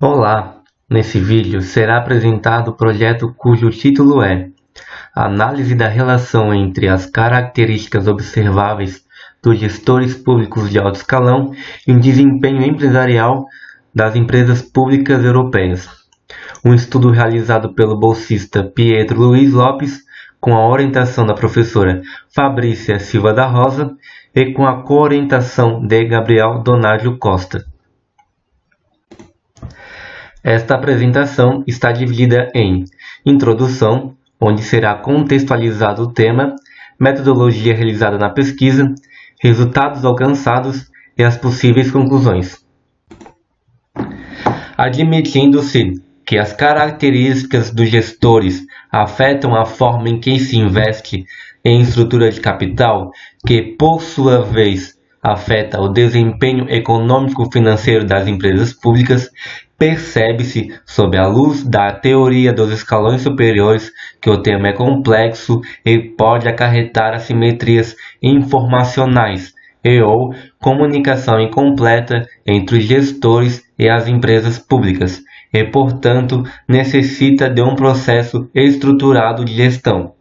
Olá! Nesse vídeo será apresentado o projeto cujo título é Análise da relação entre as características observáveis dos gestores públicos de alto escalão e o desempenho empresarial das empresas públicas europeias. Um estudo realizado pelo bolsista Pietro Luiz Lopes, com a orientação da professora Fabrícia Silva da Rosa e com a coorientação de Gabriel Donadio Costa. Esta apresentação está dividida em introdução, onde será contextualizado o tema, metodologia realizada na pesquisa, resultados alcançados e as possíveis conclusões. Admitindo-se que as características dos gestores afetam a forma em que se investe em estrutura de capital, que por sua vez afeta o desempenho econômico-financeiro das empresas públicas, percebe-se, sob a luz da teoria dos escalões superiores, que o tema é complexo e pode acarretar assimetrias informacionais e/ou comunicação incompleta entre os gestores e as empresas públicas, e, portanto, necessita de um processo estruturado de gestão.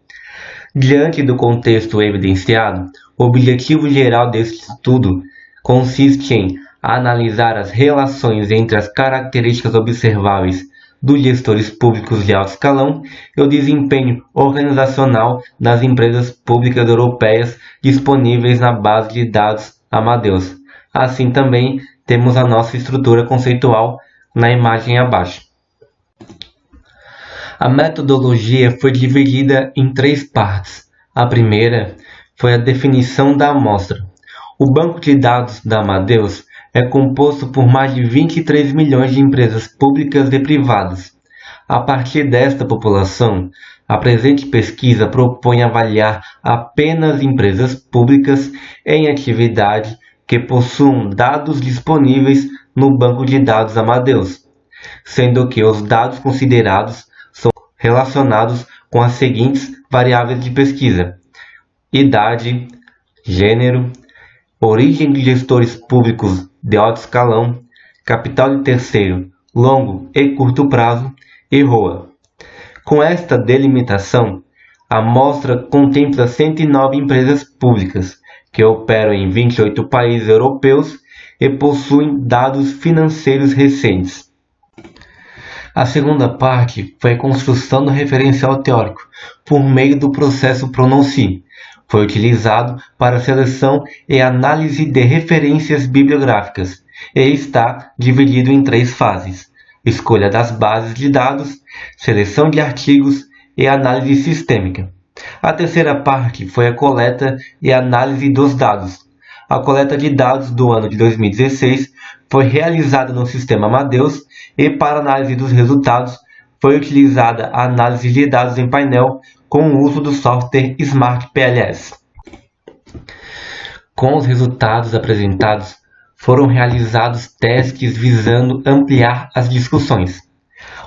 Diante do contexto evidenciado, o objetivo geral deste estudo consiste em analisar as relações entre as características observáveis dos gestores públicos de alto escalão e o desempenho organizacional das empresas públicas europeias disponíveis na base de dados Amadeus. Assim também temos a nossa estrutura conceitual na imagem abaixo. A metodologia foi dividida em 3 partes. A primeira foi a definição da amostra. O banco de dados da Amadeus é composto por mais de 23 milhões de empresas públicas e privadas. A partir desta população, a presente pesquisa propõe avaliar apenas empresas públicas em atividade que possuam dados disponíveis no banco de dados Amadeus, sendo que os dados considerados são relacionados com as seguintes variáveis de pesquisa: idade, gênero, origem de gestores públicos de alto escalão, capital de terceiro, longo e curto prazo e ROA. Com esta delimitação, a amostra contempla 109 empresas públicas que operam em 28 países europeus e possuem dados financeiros recentes. A segunda parte foi a construção do referencial teórico por meio do processo Prononce. Foi utilizado para a seleção e análise de referências bibliográficas e está dividido em 3 fases: escolha das bases de dados, seleção de artigos e análise sistêmica. A terceira parte foi a coleta e análise dos dados. A coleta de dados do ano de 2016 foi realizada no sistema Amadeus e, para análise dos resultados, foi utilizada a análise de dados em painel com o uso do software Smart PLS. Com os resultados apresentados, foram realizados testes visando ampliar as discussões.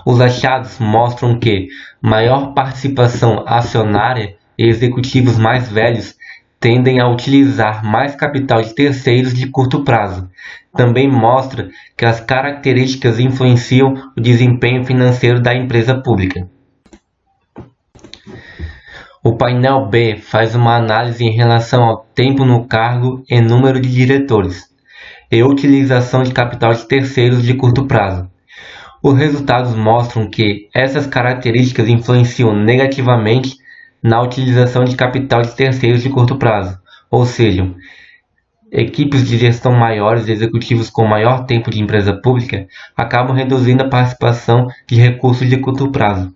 Os achados mostram que maior participação acionária e executivos mais velhos tendem a utilizar mais capital de terceiros de curto prazo. Também mostra que as características influenciam o desempenho financeiro da empresa pública. O painel B faz uma análise em relação ao tempo no cargo e número de diretores, e utilização de capital de terceiros de curto prazo. Os resultados mostram que essas características influenciam negativamente na utilização de capital de terceiros de curto prazo, ou seja, equipes de gestão maiores e executivos com maior tempo de empresa pública acabam reduzindo a participação de recursos de curto prazo.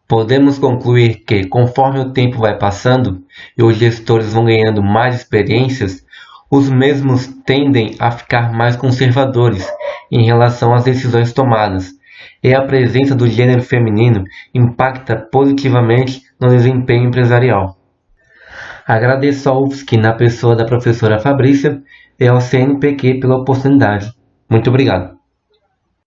Podemos concluir que, conforme o tempo vai passando e os gestores vão ganhando mais experiências, os mesmos tendem a ficar mais conservadores em relação às decisões tomadas, e a presença do gênero feminino impacta positivamente no desempenho empresarial. Agradeço ao UFSC, na pessoa da professora Fabrícia, e ao CNPq pela oportunidade. Muito obrigado.